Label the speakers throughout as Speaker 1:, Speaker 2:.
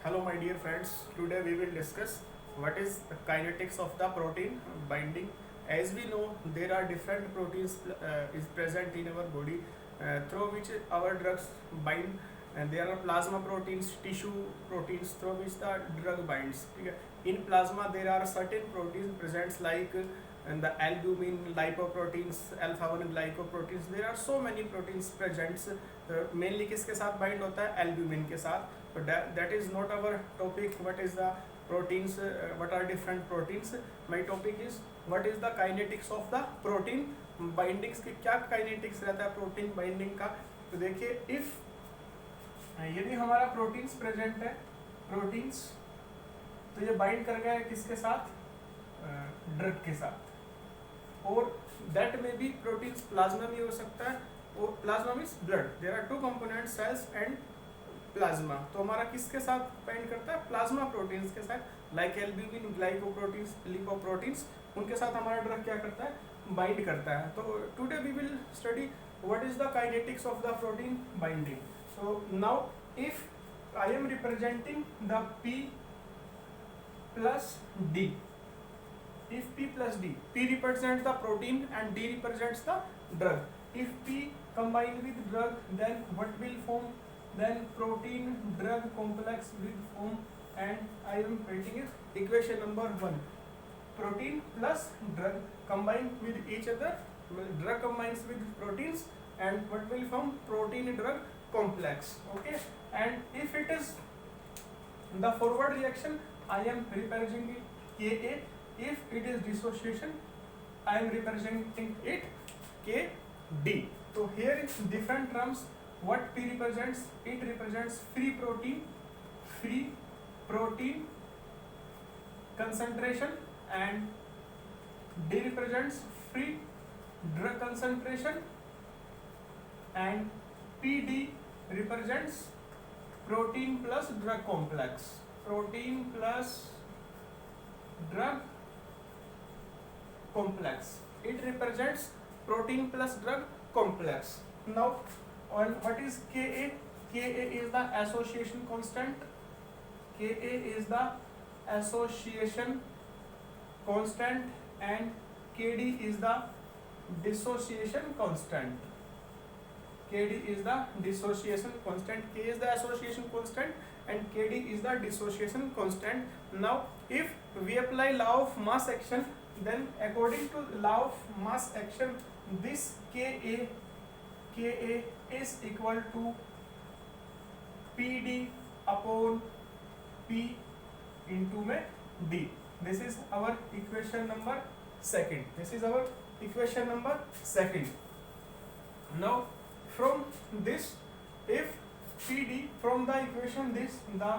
Speaker 1: Hello my dear friends, today we will discuss what is the kinetics of the protein binding. As we know, there are different proteins is present in our body through which our drugs bind, and there are plasma proteins, tissue proteins through which the drug binds. In plasma there are certain proteins present like the albumin, lipoproteins, alpha-1 glycoproteins. There are so many proteins present. Mainly किसके साथ bind होता है? Albumin के साथ. But that is not our topic. What is the proteins? What are different proteins? My topic is what is the kinetics of the protein bindings. कि क्या kinetics रहता है protein binding का? तो देखिए, if यदि हमारा proteins present है, proteins तो ये bind कर गया है किसके साथ? ड्रग के साथ. और that may be proteins plasma में हो सकता है, और plasma means blood. There are two components, cells and plasma. तो हमारा किसके साथ बाइंड करता है? प्लाज्मा प्रोटीन्स के साथ, लाइक एल्ब्यूमिन, ग्लाइकोप्रोटीन्स, लिपोप्रोटीन्स. उनके साथ हमारा ड्रग क्या करता है? बाइंड करता है. तो today we will study what is the kinetics of the protein binding. So now if I am representing the P plus D, if P plus D, P represents the protein and D represents the drug. If P combined with drug, then what will form? Then protein drug complex will form, and I am writing it equation number 1. Protein plus drug combine with each other. Drug combines with proteins, and what will form? Protein drug complex. Okay, and if it is the forward reaction, I am representing it Ka. If it is dissociation, I am representing it Kd. So here is different terms. What P represents? It represents free protein concentration, and D represents free drug concentration, and PD represents protein plus drug complex. Protein plus drug complex. It represents protein plus drug complex. Now, on what is Ka? Ka is the association constant. Ka is the association constant, and Kd is the dissociation constant. Kd is the dissociation constant. K is the association constant, and Kd is the dissociation constant. Now, if we apply law of mass action, then according to law of mass action, this Ka is equal to Pd upon P into में D. This is our equation number second. This is our equation number second. Now from this, if Pd from the equation this, the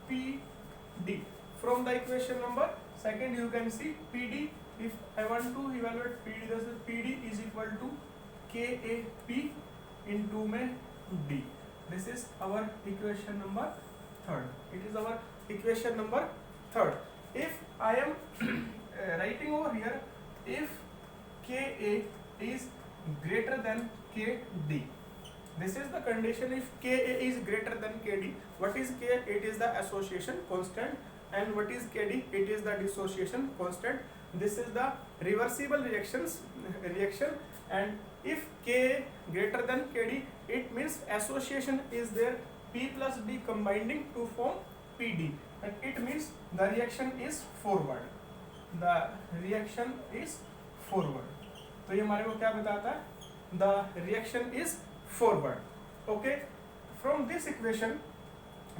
Speaker 1: Pd from the equation number second, you can see Pd. If I want to evaluate Pd, this is Pd is equal to Kap into में D. This is our equation number third. It is our equation number third. If I am writing over here, if Ka is greater than Kd, this is the condition. If Ka is greater than Kd, what is Ka? It is the association constant, and what is Kd? It is the dissociation constant. This is the reversible reaction, and if Ka greater than Kd, it means association is there, P plus D combining to form Pd, and it means the reaction is forward. The reaction is forward. तो ये हमारे को क्या बताता है? The reaction is forward. Okay, from this equation,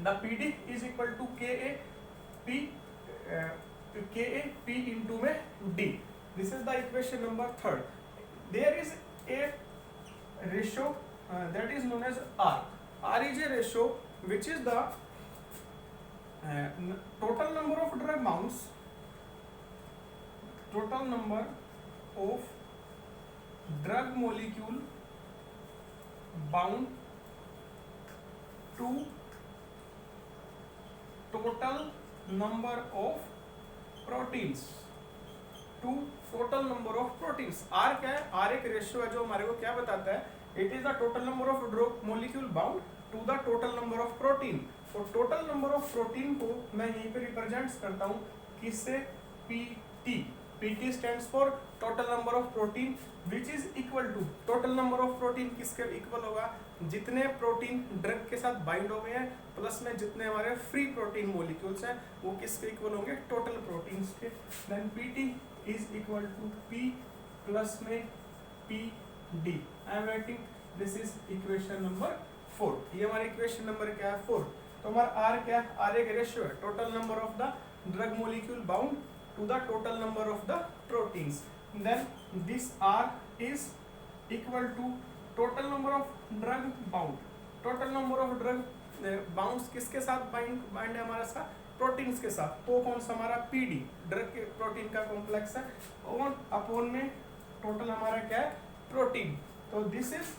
Speaker 1: the Pd is equal to Ka P into में D. This is the equation number third. There is a ratio that is known as R. R is a ratio which is the total number of drug mounts, total number of drug molecule bound to total number of proteins, to total number of proteins. R क्या है? R एक ratio है जो हमारे को क्या बताता है it is the total number of drug molecule bound to the total number of protein. तो टोटल नंबर ऑफ प्रोटीन को मैं यहीं पे रिप्रेजेंट करता हूँ किससे, PT. PT stands for total number of protein which is equal to, total number of protein किसके इक्वल होगा, जितने प्रोटीन ड्रग के साथ बाइंड हो गए हैं प्लस में जितने हमारे फ्री प्रोटीन मॉलिक्यूल्स हैं वो किसके इक्वल होंगे, टोटल प्रोटीन्स के। Then PT is equal to P plus में P D. I am writing this is equation number 4। ये हमारा इक्वेशन नंबर क्या है, 4। तो हमारा आर क्या है, आर एक रेशियो है, total number of the drug molecule bound to the total number of the proteins. Then this R is equal to total number of drug bound. Total number of drug bounds किसके साथ bind है हमारा साथ, proteins के साथ। तो कौन सा हमारा पीडी, ड्रग के प्रोटीन का कॉम्प्लेक्स है, और अपोन में टोटल हमारा क्या है, प्रोटीन। तो this is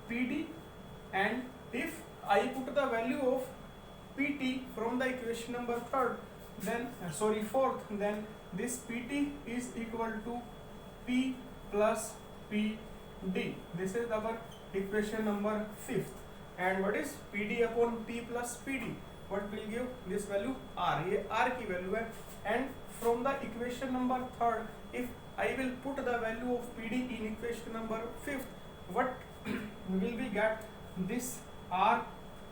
Speaker 1: PD and if I put the value of pt from the equation number 3rd, then 4th, then this pt is equal to p plus pd. This is our equation number 5th. And what is pd upon p plus pd, what will give this value, r। ये r की value है। and from the equation number 3rd, if I will put the value of pd in equation number 5th, what will we get, this r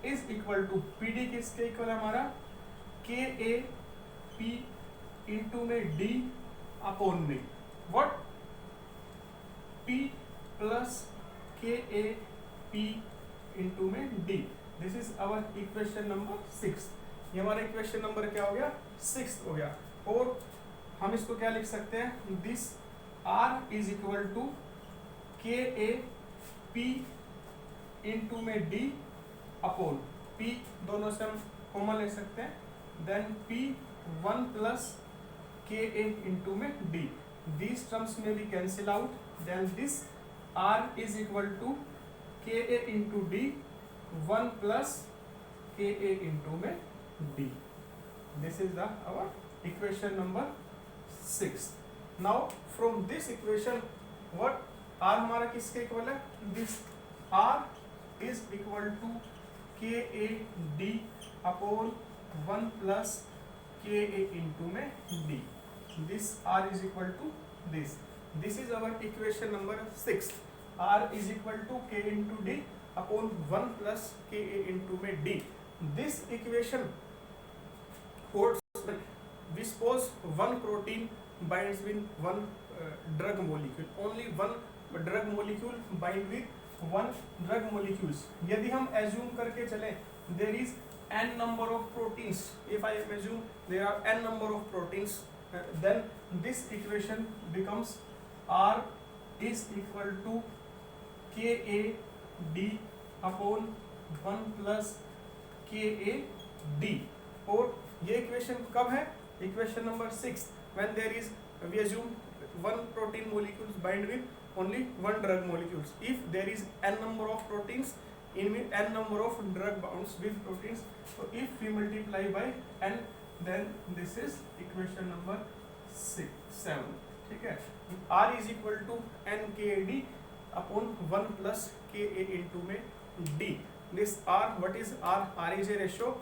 Speaker 1: is equal to PD किसके इक्वल है हमारा, K A P into में D upon में what, P plus K A P into में D. This is our equation number 6। ये हमारा equation number क्या हो गया, 6 हो गया। और हम इसको क्या लिख सकते हैं, this R is equal to K A P into में डी अपॉन P, दोनों से हम कॉमन ले सकते हैं। Then P 1 plus K A into में D, these terms may be cancel out, then this R is equal to के A into D 1 plus K A into में D। This is the our equation number 6। Now from this equation what R हमारा किसके इक्वल है, this R is equal to के A D upon 1 plus K A into में D. This R is equal to this. This is our equation number 6। R is equal to K into D upon 1 plus K A into में D. This equation holds we suppose one protein binds with one drug molecule, only one drug molecule bind with one drug molecules. यदि हम assume करके चलें there is n number of proteins, if I assume there are n number of proteins, then this equation becomes R is equal to Ka D upon 1 plus Ka D। और ये equation कब है, equation number 6, when there is we assume one protein molecules bind with only one drug molecules, if there is n number of proteins in n number of drug bonds with proteins, so if we multiply by n then this is equation number 7। ठीक है, R is equal to n Ka D upon 1 plus Ka into में D। this R, what is R? R is a ratio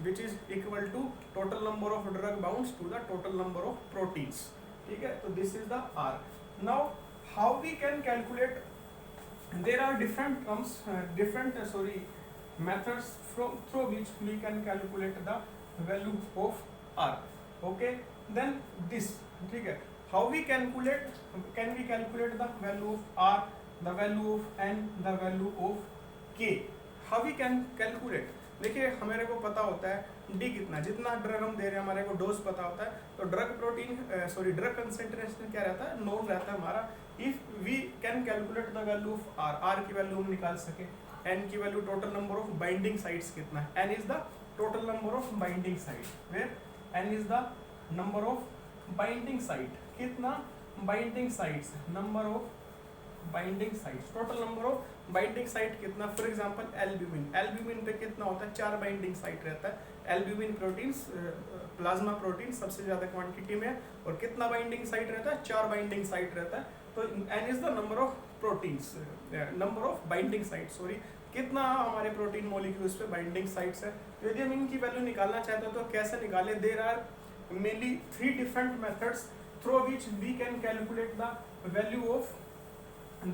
Speaker 1: which is equal to total number of drug bonds to the total number of proteins। ठीक है, तो this is the R। now how we can calculate, there are different terms, methods through which we can calculate the value of R। okay, then this, ठीक है, how we calculate, can we calculate the value of R, the value of N, the value of K, how we can calculate। देखिए हमारे को पता होता है D कितना, जितना ड्रग हम दे रहे हैं हमारे को डोज पता होता है, तो ड्रग ड्रग कंसेंट्रेशन क्या रहता है, नोन रहता है हमारा। If we can calculate the value of R, R की वैल्यू हम निकाल सके, एन की value, total number of binding sites कितना है, N is the total number of binding site, where N is the number of binding site, कितना binding sites, number of binding sites, total number of binding site कितना। For example albumin, albumin पे कितना होता है, 4 binding site रहता है। Albumin proteins, plasma protein सबसे ज्यादा क्वांटिटी में, और कितना बाइंडिंग साइट रहता है, 4 बाइंडिंग साइट रहता है। तो n is the number of proteins, number of binding site, sorry, कितना हमारे प्रोटीन मॉलिक्यूल्स पे बाइंडिंग साइट्स है। तो यदि हम इनकी वैल्यू निकालना चाहते हो तो कैसे निकाले? There are mainly 3 different methods through which we can calculate the value of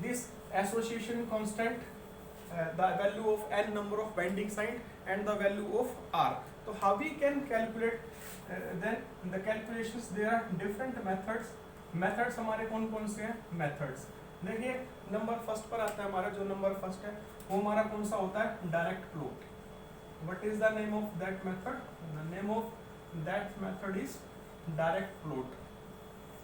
Speaker 1: this association constant, the value of n number of binding site and the value of r. So how we can calculate then the calculations? There are different methods हमारे कौन कौन से हैं methods? देखिए number first पर आता है हमारा, जो नंबर फर्स्ट है वो हमारा कौन सा होता है? Direct plot. What is the name of that method? The name of that method is direct plot.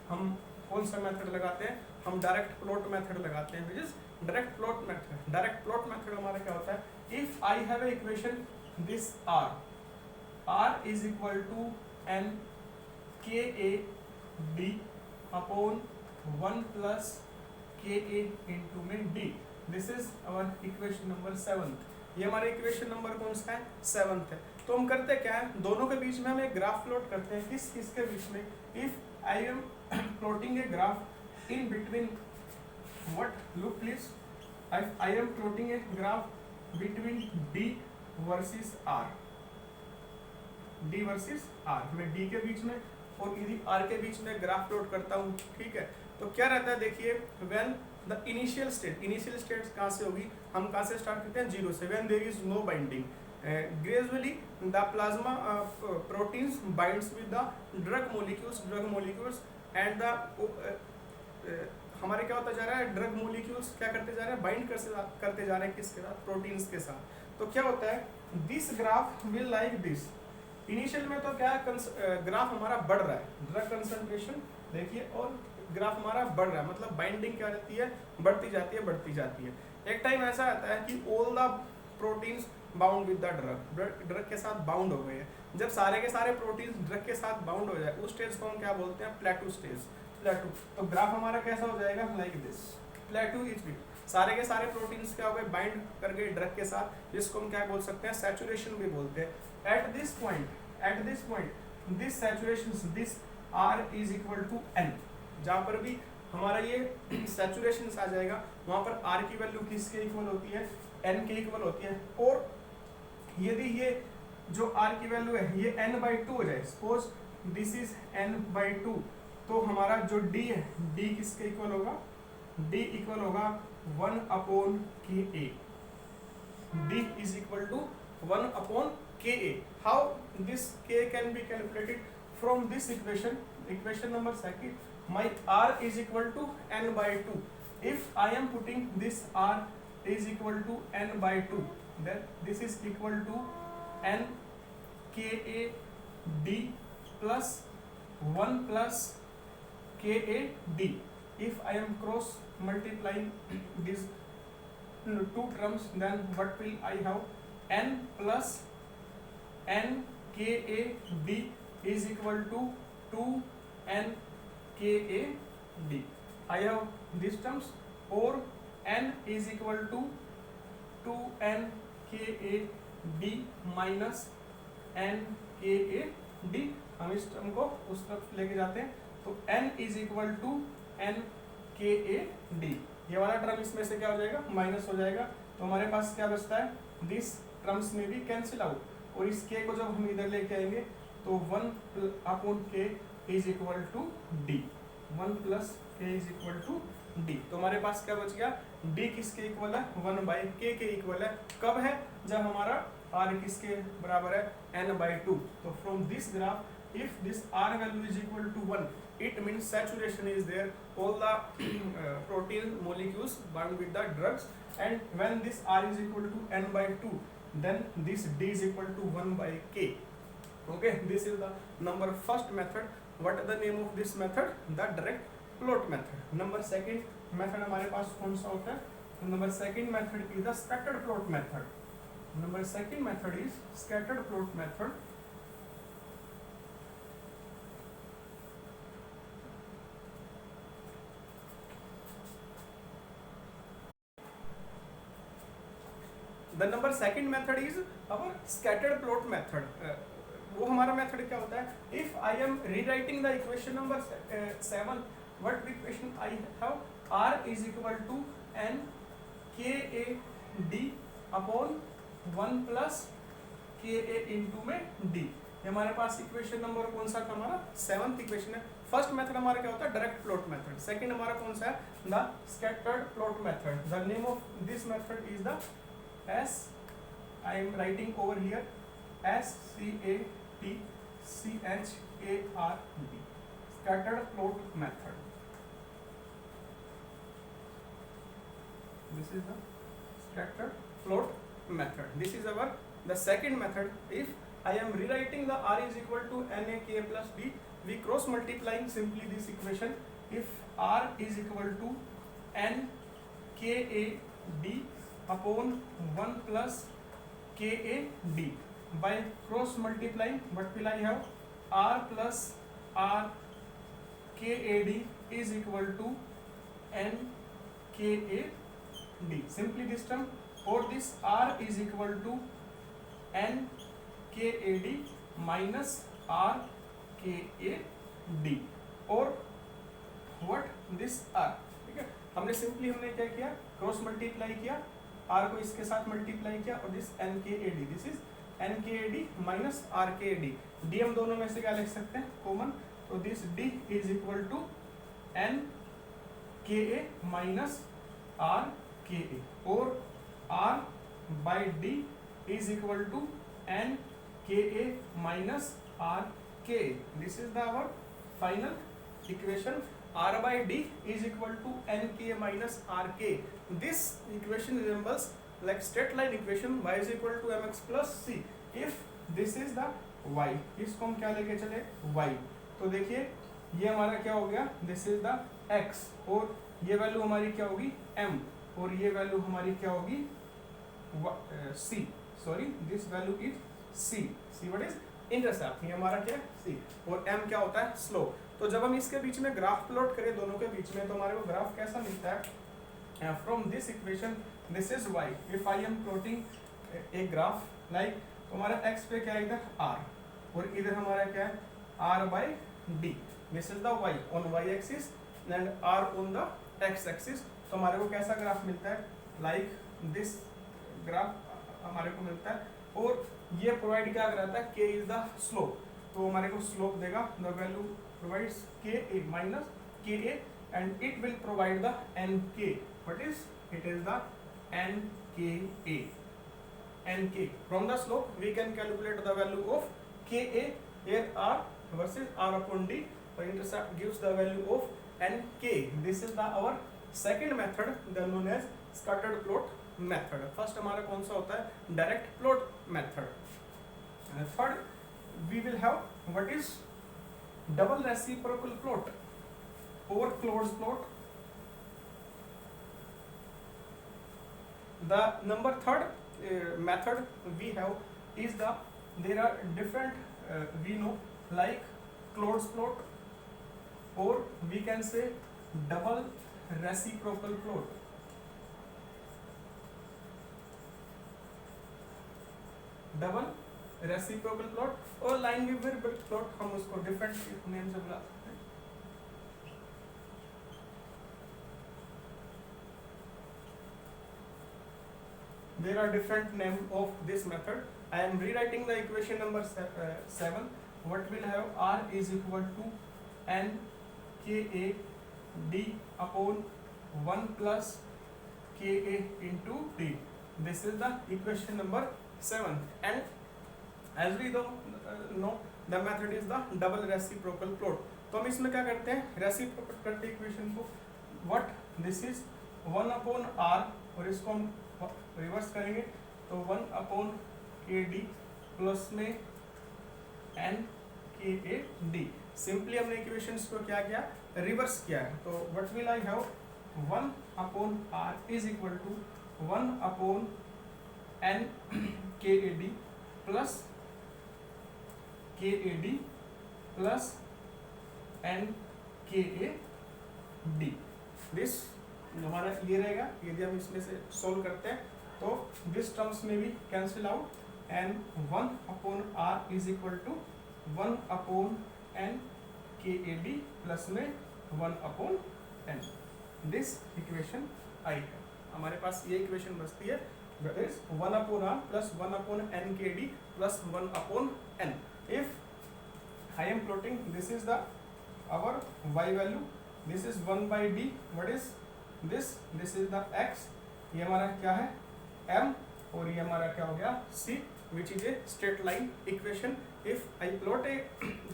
Speaker 1: हम कौन सा मेथड लगाते हैं? हम डायरेक्ट प्लॉट मेथड लगाते हैं, which is direct plot method. Direct plot method हमारा क्या होता है? If I have a equation this r is equal to n k a d upon 1 plus k a into में d. This is our equation number 7th. ये हमारा equation number कौन सा है? 7th है. तो हम करते क्या है? दोनों के बीच में हम एक ग्राफ प्लॉट करते हैं. किसके बीच में? If I M plotting a graph in between what, look please, I am plotting a graph between D versus R. D versus R, मैं D के बीच में और यदि R के बीच में ग्राफ प्लॉट करता हूँ, ठीक है. तो क्या रहता है? देखिए when the initial state कहाँ से होगी? हम कहाँ से स्टार्ट करते हैं? 0 से. when there is no binding, gradually the plasma proteins binds with the drug molecules and the हमारे क्या होता जा रहा है? ड्रग मोलिक्यूल्स क्या करते जा रहे हैं? बाइंड करते जा रहे हैं किसके साथ? प्रोटीन्स के साथ. तो क्या होता है? This graph will like this. Initial में तो क्या है? ग्राफ हमारा बढ़ रहा है, ड्रग कंसंट्रेशन देखिए, और ग्राफ हमारा बढ़ रहा है, मतलब बाइंडिंग क्या रहती है? बढ़ती जाती है. एक टाइम ऐसा आता है कि all the proteins bound with the drug के साथ बाउंड हो गए हैं. जब सारे के सारे प्रोटीन्स ड्रग के साथ बाउंड हो जाए, उस स्टेज को हम क्या बोलते हैं? प्लेटू स्टेज. तो ग्राफ हमारा कैसा हो जाएगा? Like this. प्लेटू is bit. सारे के सारे प्रोटीन्स क्या हो गए? बाइंड कर गए ड्रग के साथ, जिसको हम क्या बोल सकते हैं? सैचुरेशन भी बोलते हैं. At this point this saturation, this R is equal to n. जहाँ पर भी हमारा ये सैचुरेशन आ जाएगा, वहाँ पर R की वैल्यू किसके इक्वल होती है? n के इक्वल होती है. और यदि ये जो R की वैल्यू है ये n/2 हो जाए, सपोज दिस इज n/2, तो हमारा जो D है, D किसके इक्वल होगा? D इक्वल होगा 1 upon KA. D is equal to 1 upon KA. How this K can be calculated? From this equation number 2, my R is equal to n/2. If I am putting this R is equal to n/2, then this is equal to n KA D plus 1 plus KAD. If I am cross multiplying these two terms, then what will I have? N plus n KAD is equal to 2n KAD. I have these terms, or n is equal to 2n KAD minus n KAD. हम इस term को उस तरफ लेके जाते हैं, तो n is equal to n KAD. ये वाला टर्म इसमें से क्या हो जाएगा? माइनस हो जाएगा. तो हमारे पास क्या बचता है? दिस टर्म्स में भी कैंसिल आउट, और इस k को जब हम इधर लेके आएंगे तो 1 upon k is equal to d. 1 plus k is equal to d. तो हमारे पास क्या बच गया? d किसके इक्वल है? 1/k के इक्वल है. कब है? जब हमारा r किसके बराबर है? n/2. तो from this graph, if this R value is equal to 1, it means saturation is there, all the protein molecules bound with the drugs, and when this R is equal to n/2, then this D is equal to 1/k. Okay, this is the number first method. What is the name of this method? The direct plot method. Number second method हमारे पास कौन सा होता है? Number second method is the scattered plot method. Number second method is scattered plot method. The number second method is our scattered plot method. वो हमारा method क्या होता है? If I am rewriting the equation number 7, what equation I have? R is equal to N K A D upon 1 plus K A into में D. ये हमारे पास equation number कौन सा था हमारा 7th इक्वेशन है। फर्स्ट मेथड हमारा क्या होता है डायरेक्ट प्लॉट मेथड। सेकंड हमारा कौन सा है the scattered plot method. The name of this method is the S I am writing over here SCATCHARD scattered plot method. This is the scattered plot method. This is our the second method. If I am rewriting the R is equal to NA K plus D, we cross multiplying simply this equation. If R is equal to N K A D upon 1 plus K A D, by cross multiplying what will I have? R plus R K A D is equal to N K A D. Simply this term, or this R is equal to N K A D minus R K A D, or what this R, ठीक है। हमने simply हमने क्या किया cross multiply किया, R को इसके साथ मल्टीप्लाई किया और this N K A D, this is N K A D minus R K A D। D हम दोनों में से क्या लिख सकते हैं कॉमन, तो this D is equal to N K A minus R K A, और R by D is equal to N K A minus R K A। This is the our final equation. R by D is equal to N K A minus R K। This equation resembles like straight line equation y is equal to mx plus c। If this is the y, इसको हम क्या लेके चले y, तो देखिए ये हमारा क्या हो गया this is the x, और ये वैल्यू हमारी क्या होगी m, और ये वैल्यू हमारी क्या होगी c, sorry this value is c। c what is intercept, ये हमारा क्या है c, और m क्या होता है स्लोप। तो जब हम इसके बीच में ग्राफ प्लॉट करें दोनों के बीच में, तो हमारे को ग्राफ कैसा मिलता है from this equation this is y। If I M plotting a graph like, तो हमारा x पे क्या है इधर r, और इधर हमारा क्या है r by d। This is the y on y axis and r on the x axis. तो हमारे को कैसा ग्राफ मिलता है लाइक दिस ग्राफ हमारे को मिलता है, और ये प्रोवाइड क्या कराता है k इज द स्लोप। तो हमारे को स्लोप देगा the value provides Ka minus Ka, and it will provide the Nk. What is it? Is the Nka. Nk. From the slope we can calculate the value of Ka. Here R versus R upon D, or intercept gives the value of Nk. This is the our second method, then known as scattered plot method. First हमारा कौन सा होता है direct plot method. Third we will have what is double reciprocal plot or closed plot. The number third method we have is the there are different we know like closed plot, or we can say double reciprocal plot. Double reciprocal plot और line विवर plot, हम उसको different name से बुला सकते हैं। There are different name of this method. I am rewriting the equation number 7. What will have R is equal to N K A D upon 1 plus K A into D. This is the equation number 7. And as we know the method is the double reciprocal plot। तो हम इसमें क्या करते हैं reciprocate करते हैं equation को। What this is 1 upon r, और इसको हम रिवर्स करेंगे तो 1 अपॉन के डी प्लस में n K A D. Simply हमने इक्वेशंस को क्या किया रिवर्स किया है। तो what will I have 1 upon r is equal to 1 upon n K A D plus KAD plus NKAD। This हमारा ये रहेगा। यदि हम इसमें से सोल्व करते हैं तो दिस टर्म्स में भी cancel out, and 1 upon R is equal to 1 upon NKAD plus में 1 अपॉन N। दिस इक्वेशन आई है। हमारे पास ये इक्वेशन बचती है, that is 1 upon r plus 1 upon n kd plus 1 upon n. If I am plotting, this is the our y value, this is 1 by d, what is this? This is the x, ये हमारा क्या है m, और ये हमारा क्या हो गया c, which is a straight line equation. If I plot a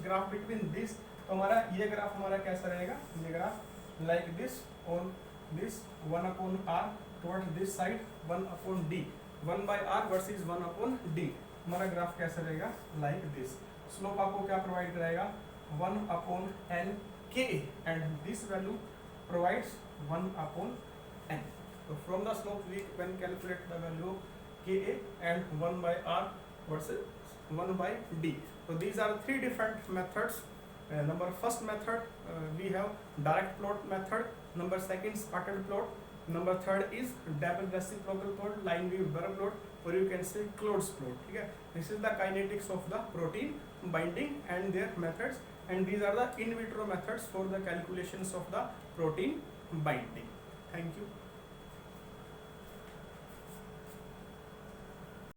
Speaker 1: graph between this, तो हमारा ये ग्राफ हमारा कैसा रहेगा, ये graph like this on this 1 upon r towards this side 1 upon d, 1 by r versus 1 upon d, हमारा graph कैसा रहेगा like this. स्लोप आपको क्या प्रोवाइड कराएगा 1 upon n k, and this value provides 1 upon n. So from the slope we can calculate the value of ka and 1 by r versus 1 by d. So these are three different methods. Number first method we have direct plot method, number second scattered plot, number third is double reciprocal plot, line wave burr plot, or you can say closed plot. ठीक है, this is the kinetics of the protein binding and their methods, and these are the in vitro methods for the calculations of the protein binding. Thank you.